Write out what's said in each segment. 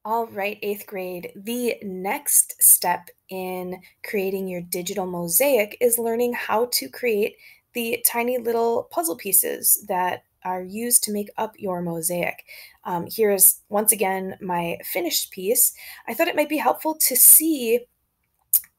All right, eighth grade. The next step in creating your digital mosaic is learning how to create the tiny little puzzle pieces that are used to make up your mosaic. Here is once again my finished piece. I thought it might be helpful to see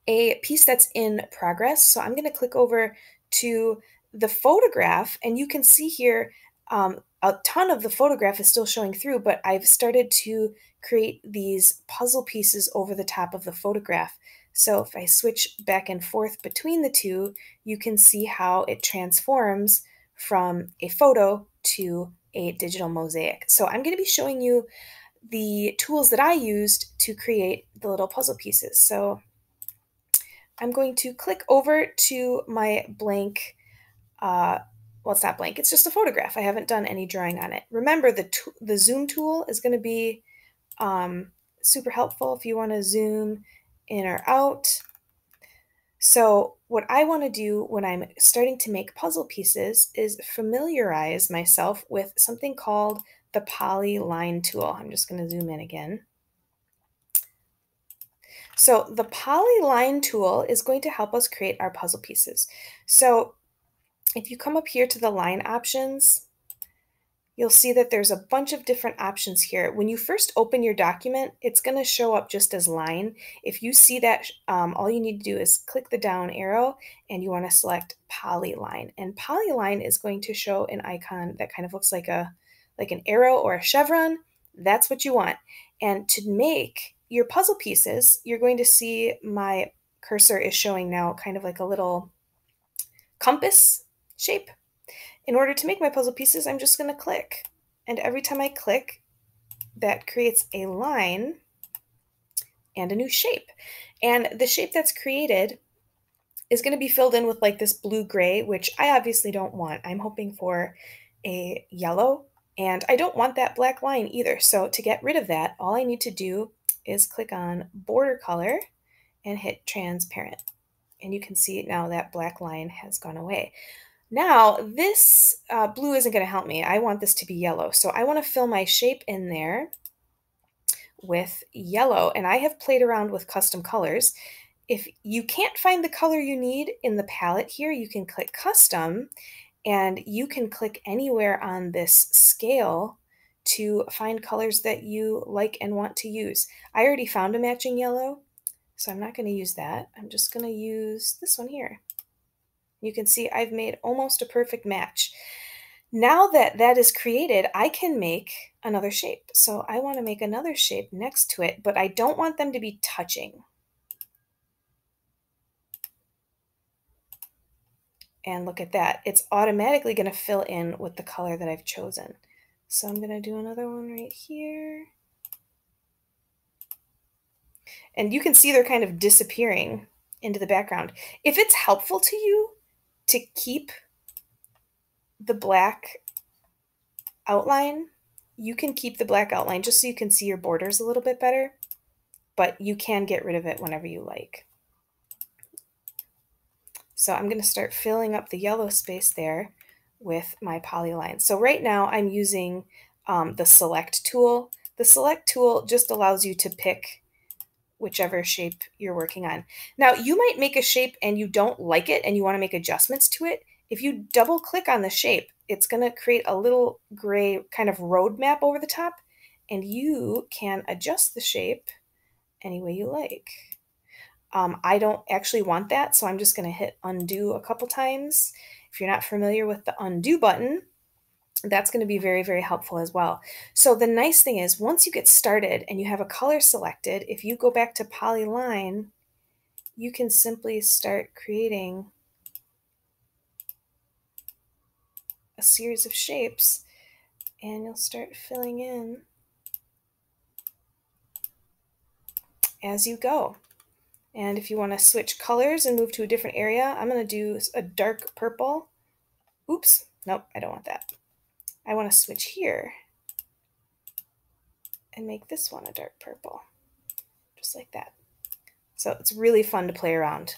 a piece that's in progress. So I'm going to click over to the photograph, and you can see here a ton of the photograph is still showing through, but I've started to create these puzzle pieces over the top of the photograph. So if I switch back and forth between the two, you can see how it transforms from a photo to a digital mosaic. So I'm going to be showing you the tools that I used to create the little puzzle pieces. So I'm going to click over to my blank, well, it's not blank, it's just a photograph. I haven't done any drawing on it. Remember, the zoom tool is going to be super helpful if you want to zoom in or out. So what I want to do when I'm starting to make puzzle pieces is familiarize myself with something called the Polyline Tool. I'm just going to zoom in again. So the Polyline Tool is going to help us create our puzzle pieces. So if you come up here to the line options, you'll see that there's a bunch of different options here. When you first open your document, it's going to show up just as line. If you see that, all you need to do is click the down arrow and you want to select Polyline. And Polyline is going to show an icon that kind of looks like an arrow or a chevron. That's what you want. And to make your puzzle pieces, you're going to see my cursor is showing now kind of like a little compass shape. In order to make my puzzle pieces, I'm just going to click. And every time I click, that creates a line and a new shape. And the shape that's created is going to be filled in with like this blue-gray, which I obviously don't want. I'm hoping for a yellow, and I don't want that black line either. So to get rid of that, all I need to do is click on border color and hit transparent. And you can see now that black line has gone away. Now, this blue isn't going to help me. I want this to be yellow. So I want to fill my shape in there with yellow. And I have played around with custom colors. If you can't find the color you need in the palette here, you can click custom and you can click anywhere on this scale to find colors that you like and want to use. I already found a matching yellow, so I'm not going to use that. I'm just going to use this one here. You can see I've made almost a perfect match. Now that that is created, I can make another shape. So I want to make another shape next to it, but I don't want them to be touching. And look at that. It's automatically going to fill in with the color that I've chosen. So I'm going to do another one right here. And you can see they're kind of disappearing into the background. If it's helpful to you to keep the black outline, you can keep the black outline just so you can see your borders a little bit better, but you can get rid of it whenever you like. So I'm going to start filling up the yellow space there with my polyline. So right now I'm using the select tool. The select tool just allows you to pick whichever shape you're working on. Now you might make a shape and you don't like it and you want to make adjustments to it. If you double click on the shape, it's going to create a little gray kind of road map over the top, and you can adjust the shape any way you like. I don't actually want that, so I'm just going to hit undo a couple times. If you're not familiar with the undo button, that's going to be very, very helpful as well. So the nice thing is once you get started and you have a color selected, if you go back to Polyline, you can simply start creating a series of shapes and you'll start filling in as you go. And if you want to switch colors and move to a different area, I'm going to do a dark purple. Oops, nope, I don't want that. I want to switch here and make this one a dark purple, just like that. So it's really fun to play around.